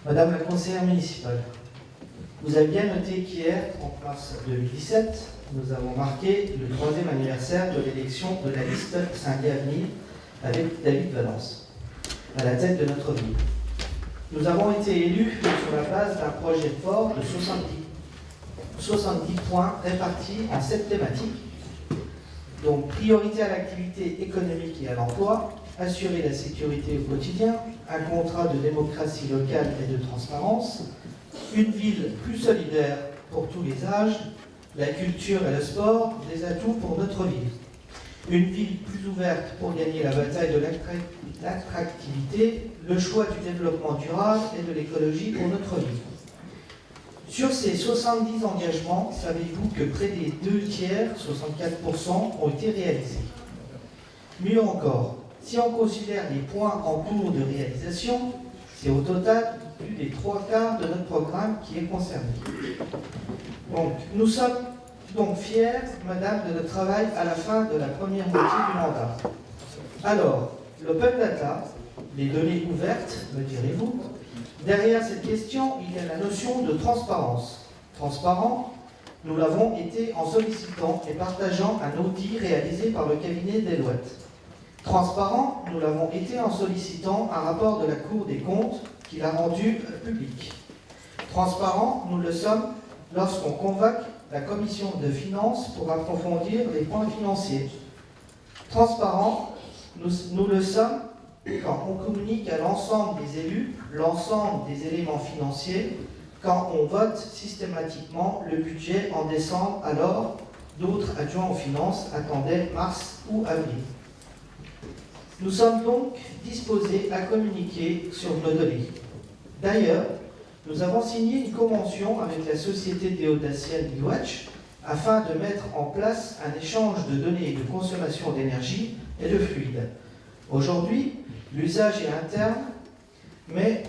Madame la conseillère municipale, vous avez bien noté qu'hier, en mars 2017, nous avons marqué le 3e anniversaire de l'élection de la liste Saint-Guy avec David Valence à la tête de notre ville. Nous avons été élus sur la base d'un projet fort de 70 points répartis en 7 thématiques. Donc, priorité à l'activité économique et à l'emploi, assurer la sécurité au quotidien, un contrat de démocratie locale et de transparence, une ville plus solidaire pour tous les âges, la culture et le sport, des atouts pour notre ville. Une ville plus ouverte pour gagner la bataille de l'attractivité, le choix du développement durable et de l'écologie pour notre ville. Sur ces 70 engagements, savez-vous que près des 2 tiers, 64%, ont été réalisés? Mieux encore, si on considère les points en cours de réalisation, c'est au total plus des 3/4 de notre programme qui est concerné. Donc, nous sommes donc fiers, madame, de notre travail à la fin de la première moitié du mandat. Alors, l'open data, les données ouvertes, me direz-vous, derrière cette question, il y a la notion de transparence. Transparent, nous l'avons été en sollicitant et partageant un audit réalisé par le cabinet Deloitte. Transparent, nous l'avons été en sollicitant un rapport de la Cour des comptes qui l'a rendu public. Transparent, nous le sommes lorsqu'on convoque la commission de finances pour approfondir les points financiers. Transparent, nous le sommes quand on communique à l'ensemble des élus l'ensemble des éléments financiers, quand on vote systématiquement le budget en décembre, alors d'autres adjoints aux finances attendaient mars ou avril. Nous sommes donc disposés à communiquer sur nos données. D'ailleurs, nous avons signé une convention avec la société déodacienne Iwatch afin de mettre en place un échange de données de consommation d'énergie et de fluide. Aujourd'hui, l'usage est interne, mais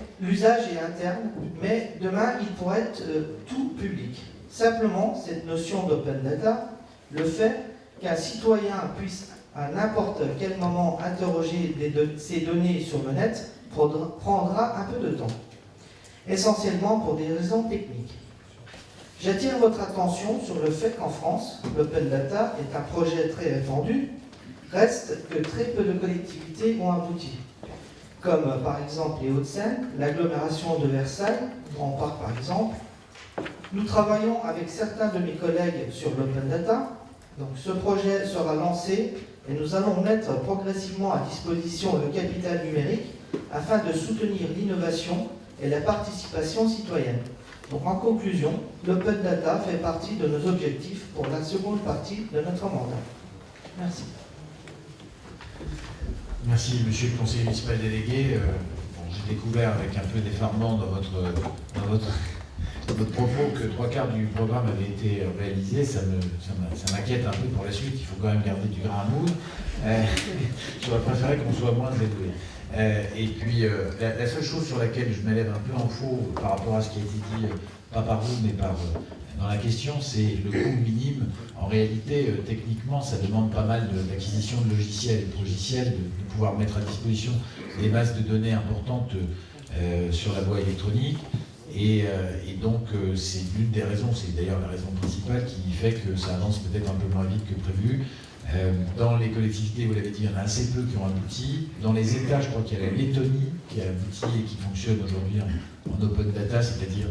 demain, il pourrait être tout public. Simplement, cette notion d'open data, le fait qu'un citoyen puisse à n'importe quel moment interroger ces données sur le net prendra un peu de temps, essentiellement pour des raisons techniques. J'attire votre attention sur le fait qu'en France, l'open data est un projet très répandu, reste que très peu de collectivités ont abouti, comme par exemple les Hauts-de-Seine, l'agglomération de Versailles, Grand Parc par exemple. Nous travaillons avec certains de mes collègues sur l'open data, donc ce projet sera lancé et nous allons mettre progressivement à disposition le capital numérique afin de soutenir l'innovation et la participation citoyenne. Donc en conclusion, l'open data fait partie de nos objectifs pour la seconde partie de notre mandat. Merci. Merci, monsieur le conseiller municipal délégué. J'ai découvert avec un peu d'effarement dans votre propos que 3/4 du programme avait été réalisé. Ça m'inquiète un peu pour la suite. Il faut quand même garder du grain à moudre. J'aurais préféré qu'on soit moins élevé. Et puis, la seule chose sur laquelle je m'élève un peu en faux par rapport à ce qui a été dit, pas par vous, mais dans la question, c'est le coût minime. En réalité, techniquement, ça demande pas mal d'acquisition de logiciels et de logiciels, de pouvoir mettre à disposition des masses de données importantes sur la voie électronique. Et donc, c'est l'une des raisons, c'est d'ailleurs la raison principale qui fait que ça avance peut-être un peu moins vite que prévu. Dans les collectivités, vous l'avez dit, il y en a assez peu qui ont abouti. Dans les États, je crois qu'il y a la Lettonie qui a abouti et qui fonctionne aujourd'hui en open data, c'est-à-dire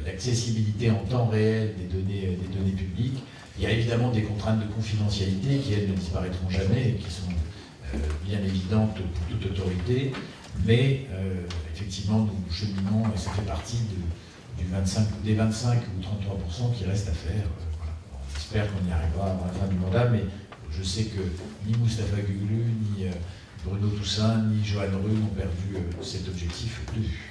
l'accessibilité en temps réel des données publiques. Il y a évidemment des contraintes de confidentialité qui, elles, ne disparaîtront jamais et qui sont bien évidentes pour toute autorité. Mais effectivement, nous cheminons et ça fait partie des 25 ou 33% qui restent à faire. Voilà. On espère qu'on y arrivera avant la fin du mandat, mais je sais que ni Moustapha Guglu, ni Bruno Toussaint, ni Johan Rue n'ont perdu cet objectif de vue.